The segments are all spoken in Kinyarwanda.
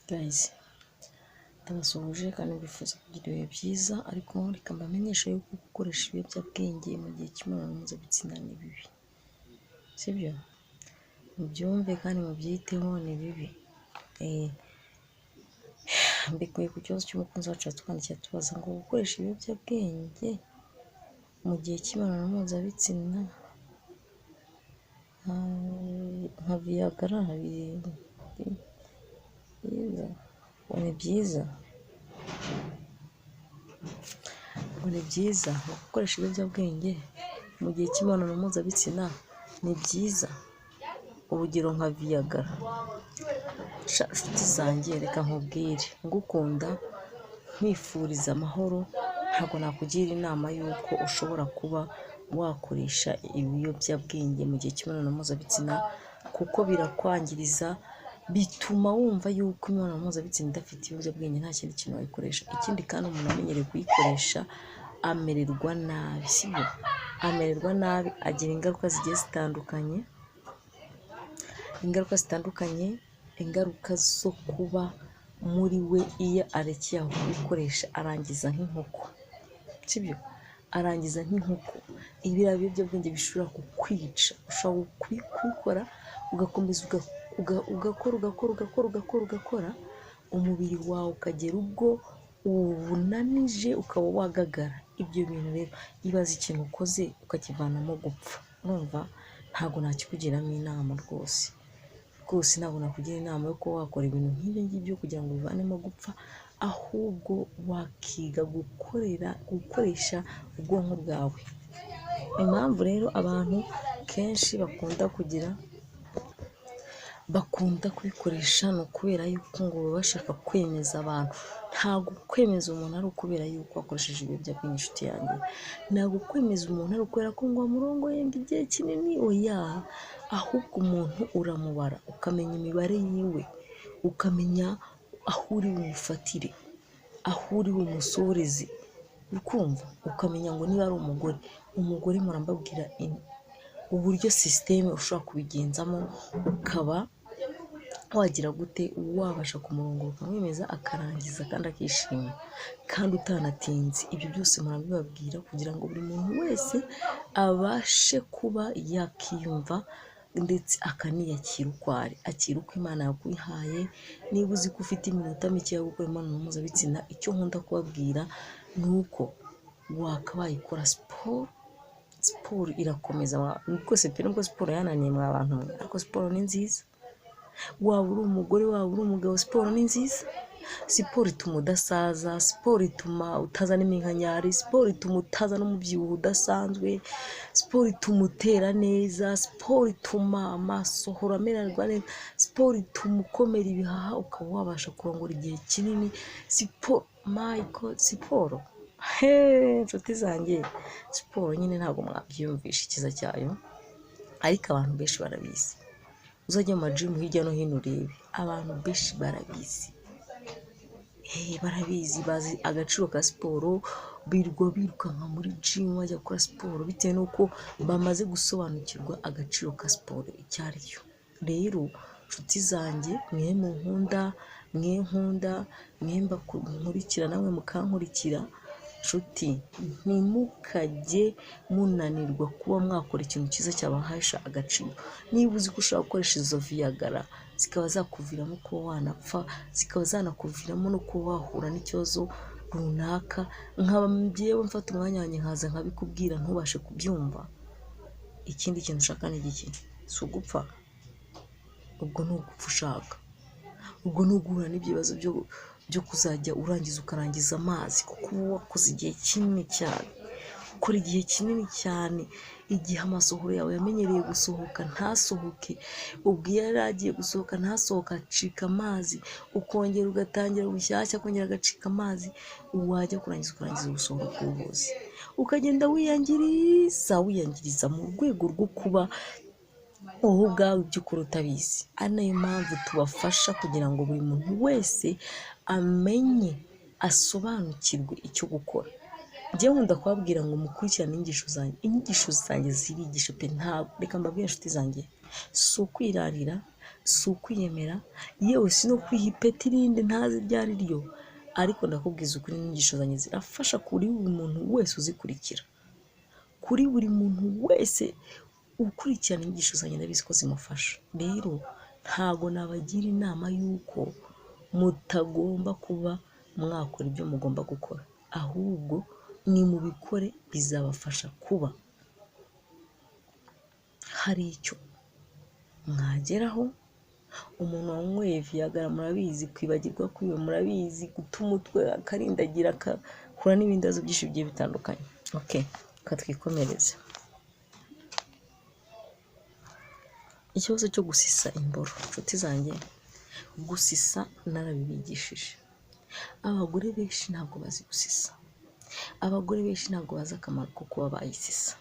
guys, ndabasuhuje kandi bifuza kugira ibihe byiza, ariko reka mbamenyeshe yuko gukoresha ibiyobyabwenge mu gihe cy'imibonano mpuzabitsina ni bibi, sibyo? Mubyumve kandi mubyiteho, ni bibi. Mbikuye ku kibazo cy'umukunzi wacu yatwandikiye tubaza ngo gukoresha ibiyobyabwenge mu gihe cy'imibonano mpuzabitsina nka Viagra ni byiza. Gukoresha ibiyobyabwenge mu gihe cy'imibonano mpuzabitsina ni byiza, urugero nka Viagra. Nshuti zanjye, reka nkubwire, ngukunda nkwifuriza amahoro, ntabwo nakugira inama y'uko ushobora kuba wakoresha ibiyobyabwenge mu gihe cy'imibonano mpuzabitsina, kuko birakwangiriza, bituma wumva yuko imibonano mpuzabitsina idafite ibiyobyabwenge nta kindi kintu wayikoresha. Ikindi kandi umuntu amenyereye kuyikoresha amererwa nabi, sibyo? Amererwa nabi, agira ingaruka zigiye zitandukanye, ingaruka zo kuba muri we iyo arekeye aho kubikoresha arangiza nk'inkoko, sibyo? Arangiza nk'inkoko. Ibiriya biyobyabwenge bishobora kukwica. Ushobora kubikora ugakomeza ugakora, umubiri wawe ukagera ubwo uwunanije ukaba wagagara. Ibyo bintu rero, ibaza ikintu ukoze ukakivanamo gupfa, numva ntabwo nakikugiramo inama rwose. Ntabwo nakugira inama yo kuba wakora ibintu nk'ibyo ngibyo kugira ngo ubivanemo gupfa, ahubwo wakiga gukoresha ubwonko bwawe. Impamvu rero abantu kenshi bakunda kubikoresha ni ukubera yuko ngo baba bashaka kwemeza abantu. Ntabwo kwemeza umuntu ari ukubera yuko wakoresheje ibiyobyabwenge, inshuti yanjye. Ntabwo kwemeza umuntu ari ukubera ko ngo amurongoye igihe kinini, oya. Ahubwo umuntu uramubara, ukamenya imibare yiwe, ukamenya aho uri bumufatire, aho uri bumusoreze, ukumva, ukamenya ngo niba ari umugore murambabwira uburyo sisiteme ushobora kubigenzamo, ukaba wagira gute, wabasha kumurongora ukamwemeza akarangiza kandi akishima kandi utanatinze. Ibyo byose murabibabwira kugira ngo buri muntu wese abashe kuba yakiyumva ndetse akaniyakira uko ari, akira uko Imana yakwihaye. Niba uzi ko ufite iminota mike yo gukora imibonano mpuzabitsina, icyo nkunda kubabwira ni uko wakabaye ukora siporo. Siporo irakomeza rwose pe, nubwo siporo yananiye mwa bantu mwe, ariko siporo ni nziza. Waba uri umugore, waba uri umugabo, siporo ni nziza. Siporo ituma udasaza, siporo ituma utazana iminkanyari, siporo ituma utaza n'umubyibuho udasanzwe, siporo ituma utera neza, siporo ituma amasohoro amererwa neza, siporo ituma ukomera ibihaha ukaba wabasha kurongora igihe kinini. Siporo, my God, siporo, inshuti zanjye, siporo nyine ntabwo mwabyiyumvisha icyiza cyayo, ariko abantu benshi barabizi. Uzajya mu majimu hirya no hino urebe, abantu benshi barabizi. Bazi agaciro ka siporo, birukanka muri jimu bajya gukora siporo, bitewe n'uko bamaze gusobanukirwa agaciro ka siporo icyo ari cyo. Rero nshuti zanjye, mwe nkunda, mwe nkurikira, namwe mukankurikira, nshuti, ntimukajye munanirwa kuba mwakora ikintu cyiza cyabahesha agaciro. Niba uzi ko ushobora gukoresha izo Viagra, zikaba zakuviramo kuba wanapfa, zikaba zanakuviramo no kuba wahura n'ikibazo runaka, nkaba mbyewe mfata umwanya wanjye nkaza nkabikubwira ntubashe kubyumva, ikindi kintu ushaka ni iki? Si ugupfa? Ubwo ni ugupfa ushaka, ubwo ni uguhura n'ibibazo byo kuzajya urangiza ukarangiza amazi, kuko uba wakoze igihe kinini cyane, ukora igihe kinini cyane, igihe amasohoro yawe yamenyereye gusohoka ntasohoke, ubwo iyo yari agiye gusohoka ntasohoka, acika amazi, ukongera ugatangira bushyashya, akongera agacika amazi, wajya ukarangiza gusohora k'ubuvuzi, ukagenda wiyangiriza mu rwego rwo kuba wowe ubwawe ibyo ukora utabizi. Ari nayo mpamvu tubafasha kugira ngo buri muntu wese amenye, asobanukirwe icyo gukora. Njyewe nkunda kubabwira ngo mukurikirane inyigisho zanjye zirigisha pe. Ntabwo, reka mbabwire inshuti zanjye, si ukwirarira, si ukwiyemera, yewe si no kwiha ipeti irindi ntazi iryo ari ryo, ariko ndakubwiza ukuri inyigisho zanjye zirafasha kuri buri muntu wese uzikurikira, kuri buri muntu wese ukurikirana inyigisho zanjye ndabizi ko zimufasha. Rero ntago nabagira inama y'uko mutagomba kuba mwakora ibyo mugomba gukora, ahubwo ni mubikore, bizabafasha kuba hari icyo mwageraho. Umuntu wanyweye Viagra murabizi, kwibagirwa kwiwe murabizi, guta umutwe akarindagira, akahura n'ibindi bibazo byinshi bigiye bitandukanye. Okay, katwikomereze. Ikibazo cyo gusisa imboro, inshuti zanjye, gusisa narabibigishije. Abagore benshi ntabwo bazi gusisa, abagore benshi ntabwo bazi akamaro ko kuba bayisisa.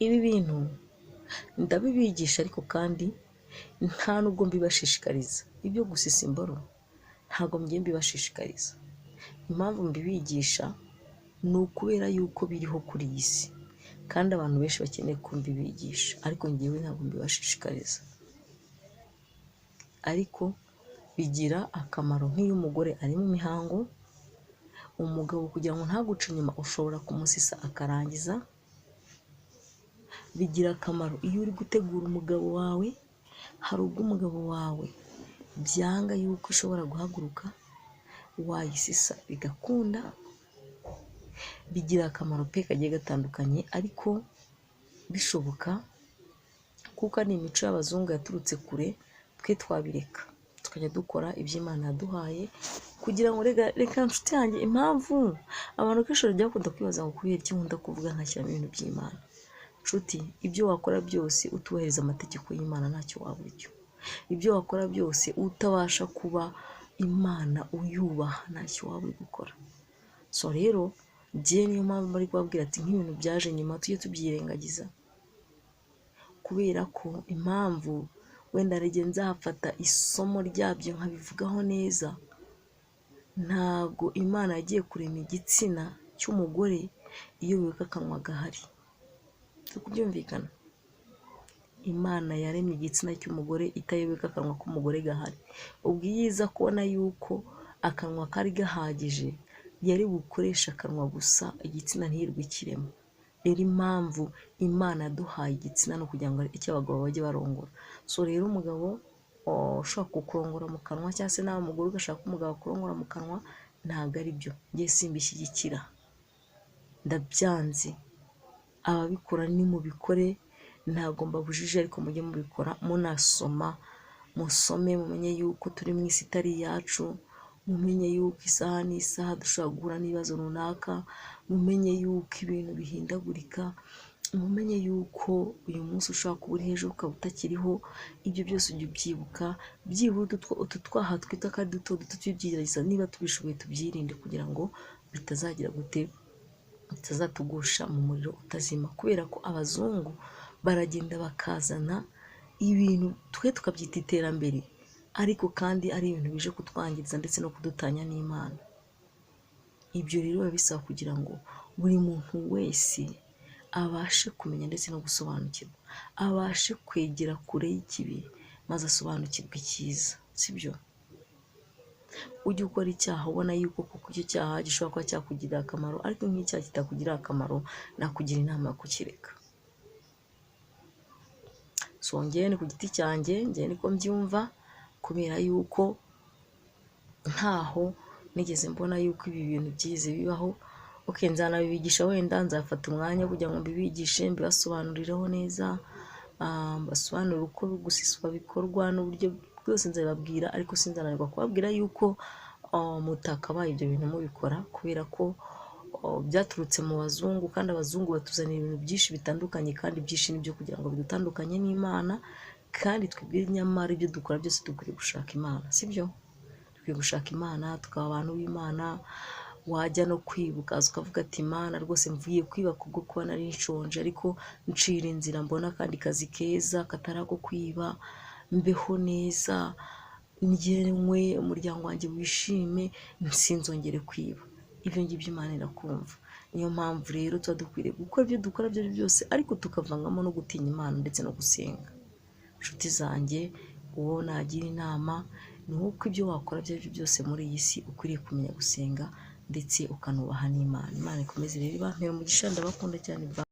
Ibi bintu ndabibigisha, ariko kandi nta nubwo mbibashishikariza. Ibyo gusisa imboro ntabwo mgiye mbibashishikariza. Impamvu mbibigisha ni ukubera yuko biriho kuri iyi si, kandi abantu benshi bakeneye ko mbibigisha, ariko ngewe ntabwo mbibashishikariza. Ariko bigira akamaro nk'iyo umugore ari mu mihango, umugabo kugira ngo ntaguce inyuma ushobora kumusisa akarangiza. Bigira akamaro iyo uri gutegura umugabo wawe, hari ubwo umugabo wawe byanga yuko ushobora guhaguruka, wayisisa bigakunda. Bigira akamaro pe kagiye gatandukanye, ariko bishoboka kuko ari imico y'abazungu yaturutse kure, twe twabireka tukajya dukora ibyo Imana yaduhaye, kugira ngo reka nshuti yanjye, impamvu abantu kenshi bajya bakunda kwibaza ngo kubera iki nkunda kuvuga nkashyiramo ibintu by'Imana. Nshuti, ibyo wakora byose utubahiriza amategeko y'Imana ntacyo waba uricyo. Ibyo wakora byose utabasha kuba Imana uyubaha ntacyo waba uri gukora. So rero njye niyo mpamvu bari kubabwira ati nk'ibintu byaje nyuma tujye tubyirengagiza, kubera ko impamvu wenda rege nzafata isomo ryabyo nkabivugaho neza. Ntabwo Imana yagiye kurema igitsina cy'umugore iyo weka akanwa gahari. Kubyumvikana, Imana yaremye igitsina cy'umugore itayobeka akanwa k'umugore gahari. Ubwo iyo iza kubona yuko akanwa kari gahagije, yari bukoresha akanwa gusa, igitsina ntiyirwe ikiremo. Rero impamvu Imana yaduhaye igitsina no kugira ngo icyo abagabo bajye barongora. So rero umugabo ushaka kukurongora mu kanwa, cyangwa se nawe umugore ugashaka ko umugabo akurongora mu kanwa, ntabwo ari byo. Njye simbishyigikira, ndabyanze. Ababikora ni mubikore, ntabwo mbabujije, ariko mujye mubikora munasoma, musome, mumenye yuko turi mu isi itari iyacu, mumenye yuko isaha n'isaha dushobora guhura n'ibibazo runaka, mumenye yuko ibintu bihindagurika, mumenye yuko uyu munsi ushobora kuba uri hejuru ukaba utakiriho. Ibyo byose ujye ubyibuka, byibura utu twaha twita kandi duto duto tubyigerageza, niba tubishoboye tubyirinde, kugira ngo bitazagira gute, bitazatugusha mu muriro utazima. Kubera ko abazungu baragenda bakazana ibintu twe tukabyita iterambere, ariko kandi ari ibintu bije kutwangiza ndetse no kudutanya n'Imana. Ibyo rero biba bisaba kugira ngo buri muntu wese abashe kumenya ndetse no gusobanukirwa, abashe kwegera kure y'ikibi, maze asobanukirwe icyiza, sibyo? Ujye ukora icyaha ubona yuko kuko icyo cyaha gishobora kuba cyakugirira akamaro, ariko nk'icyaha kitakugirira akamaro, nakugira inama yo kukireka. So njyewe ni ku giti cyanjye, njyewe niko mbyumva, kubera yuko ntaho nigeze mbona yuko ibi bintu byize bibaho. Okay, nzanabibigisha, wenda nzafata umwanya kugira ngo mbibigishe, mbibasobanurireho neza, basobanurire uko gusiswa bikorwa n'uburyo bwose nzababwira, ariko sinzananirwa kubabwira yuko mutakabaye ibyo bintu mubikora, kubera ko byaturutse mu bazungu, kandi abazungu batuzanira ibintu byinshi bitandukanye, kandi byinshi nibyo kugira ngo bidutandukanye n'Imana. Kandi twebwe nyamara ibyo dukora byose dukwiriye gushaka Imana, sibyo? Dukwiye gushaka Imana, tukaba abantu b'Imana. Wajya no kwibuka ukavuga ati Imana rwose mvuye kwiba kubwo kuba nari nshonje, ariko ncira inzira mbona kandi kazi keza katari ako kwiba, mbeho neza, njyewe umuryango wanjye wishime, sinzongere kwiba. Ibyo ngibyo Imana irakumva. Niyo mpamvu rero tuba dukwiriye gukora ibyo dukora ibyo ari byo byose ariko tukavangamo no gutinya Imana ndetse no gusenga. Inshuti zanjye, uwo nagira inama ni uko ibyo wakora ibyo ari byo byose muri iyi si ukwiriye kumenya gusenga ndetse ukanubaha n'Imana. Imana ikomeze rero ibampere umugisha, ndabakunda cyane.